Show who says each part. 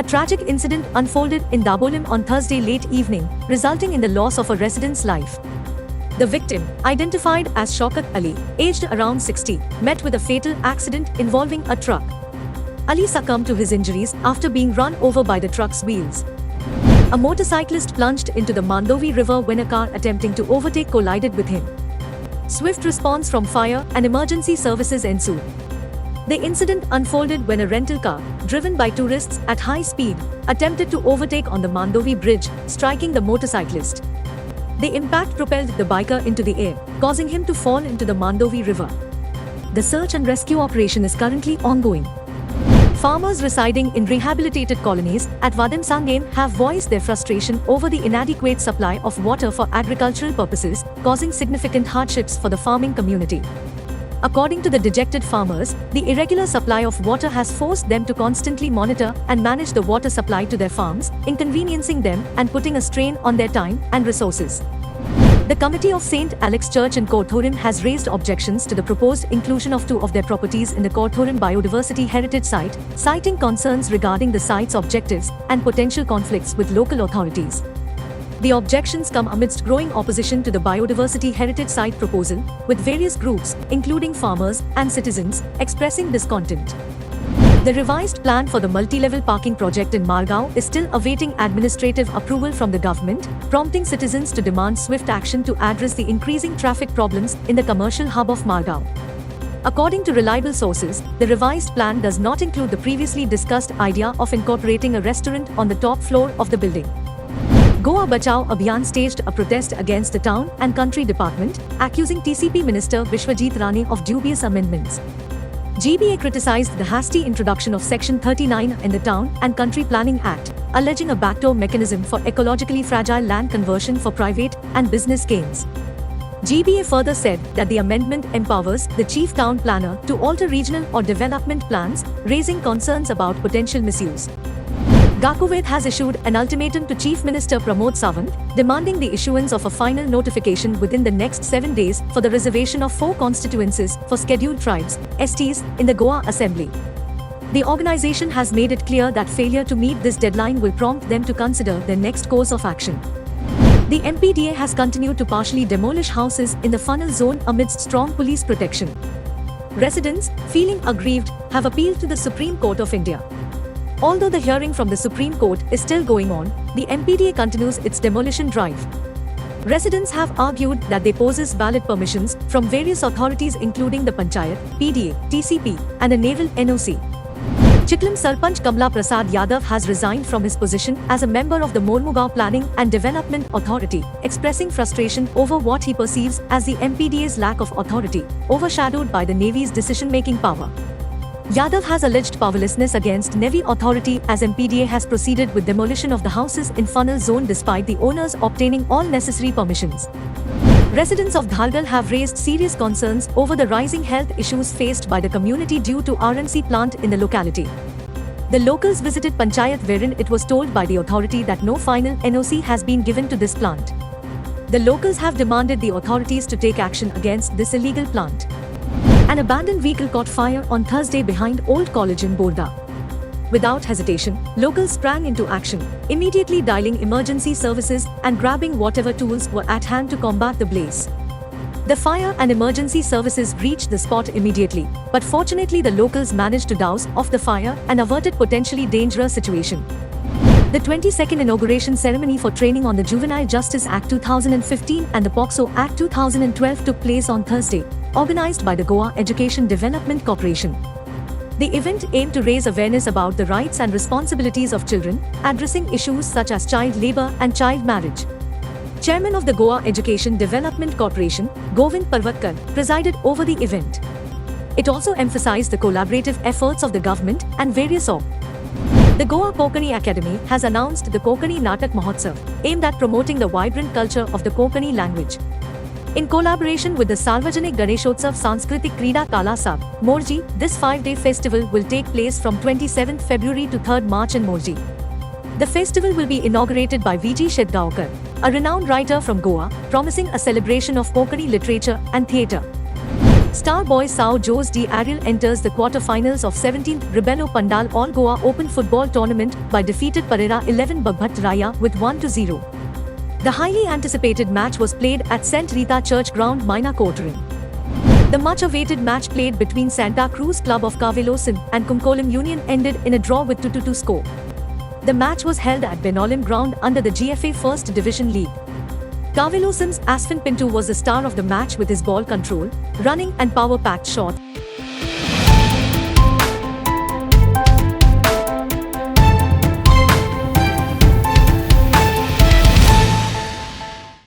Speaker 1: tragic incident unfolded in Dabolim on Thursday late evening, resulting in the loss of a resident's life. The victim, identified as Shaukat Ali, aged around 60, met with a fatal accident involving a truck. Ali succumbed to his injuries after being run over by the truck's wheels. A motorcyclist plunged into the Mandovi River when a car attempting to overtake collided with him. Swift response from fire and emergency services ensued. The incident unfolded when a rental car, driven by tourists at high speed, attempted to overtake on the Mandovi bridge, striking the motorcyclist. The impact propelled the biker into the air, causing him to fall into the Mandovi River. The search and rescue operation is currently ongoing. Farmers residing in rehabilitated colonies at Vadim Sangem have voiced their frustration over the inadequate supply of water for agricultural purposes, causing significant hardships for the farming community. According to the dejected farmers, the irregular supply of water has forced them to constantly monitor and manage the water supply to their farms, inconveniencing them and putting a strain on their time and resources. The Committee of St. Alex Church in Korthorim has raised objections to the proposed inclusion of two of their properties in the Korthorim Biodiversity Heritage Site, citing concerns regarding the site's objectives and potential conflicts with local authorities. The objections come amidst growing opposition to the Biodiversity Heritage Site proposal, with various groups, including farmers and citizens, expressing discontent. The revised plan for the multi-level parking project in Margao is still awaiting administrative approval from the government, prompting citizens to demand swift action to address the increasing traffic problems in the commercial hub of Margao. According to reliable sources, the revised plan does not include the previously discussed idea of incorporating a restaurant on the top floor of the building. Goa Bachao Abhiyan staged a protest against the Town and Country Department, accusing TCP Minister Vishwajit Rane of dubious amendments. GBA criticized the hasty introduction of Section 39 in the Town and Country Planning Act, alleging a backdoor mechanism for ecologically fragile land conversion for private and business gains. GBA further said that the amendment empowers the Chief Town Planner to alter regional or development plans, raising concerns about potential misuse. Gakuvet has issued an ultimatum to Chief Minister Pramod Sawant, demanding the issuance of a final notification within the next 7 days for the reservation of 4 constituencies for scheduled tribes, STs, in the Goa Assembly. The organization has made it clear that failure to meet this deadline will prompt them to consider their next course of action. The MPDA has continued to partially demolish houses in the funnel zone amidst strong police protection. Residents, feeling aggrieved, have appealed to the Supreme Court of India. Although the hearing from the Supreme Court is still going on, the MPDA continues its demolition drive. Residents have argued that they possess valid permissions from various authorities including the Panchayat, PDA, TCP, and a naval NOC. Chiklam Sarpanch Kamla Prasad Yadav has resigned from his position as a member of the Mormugao Planning and Development Authority, expressing frustration over what he perceives as the MPDA's lack of authority, overshadowed by the Navy's decision-making power. Yadav has alleged powerlessness against Navy authority as MPDA has proceeded with demolition of the houses in funnel zone despite the owners obtaining all necessary permissions. Residents of Dhalgal have raised serious concerns over the rising health issues faced by the community due to RMC plant in the locality. The locals visited Panchayat wherein it was told by the authority that no final NOC has been given to this plant. The locals have demanded the authorities to take action against this illegal plant. An abandoned vehicle caught fire on Thursday behind Old College in Borda. Without hesitation, locals sprang into action, immediately dialing emergency services and grabbing whatever tools were at hand to combat the blaze. The fire and emergency services reached the spot immediately, but fortunately the locals managed to douse off the fire and averted potentially dangerous situation. The 22nd inauguration ceremony for training on the Juvenile Justice Act 2015 and the POCSO Act 2012 took place on Thursday, organized by the Goa Education Development Corporation. The event aimed to raise awareness about the rights and responsibilities of children, addressing issues such as child labor and child marriage. Chairman of the Goa Education Development Corporation, Govind Parvatkar, presided over the event. It also emphasized the collaborative efforts of the government and various org. The Goa Konkani Academy has announced the Konkani Natak Mahotsav, aimed at promoting the vibrant culture of the Konkani language. In collaboration with the Sarvajanik Ganeshotsav Sanskritik Krida Kalasab, Morji, this 5-day festival will take place from 27th February to 3rd March in Morji. The festival will be inaugurated by V.G. Shedgaonkar, a renowned writer from Goa, promising a celebration of Konkani literature and theatre. Star boy Sao Jose de Ariel enters the quarter-finals of 17th Rebelo Pandal All Goa Open Football Tournament by defeated Parera 11 Babhat Raya with 1-0. The highly anticipated match was played at St. Rita Church Ground, Mina Kottaram. The much-awaited match played between Santa Cruz Club of Cavelosim and Kumkolam Union ended in a draw with 2-2 score. The match was held at Benolim Ground under the GFA First Division League. Cavelosim's Asfin Pinto was the star of the match with his ball control, running and power-packed shot,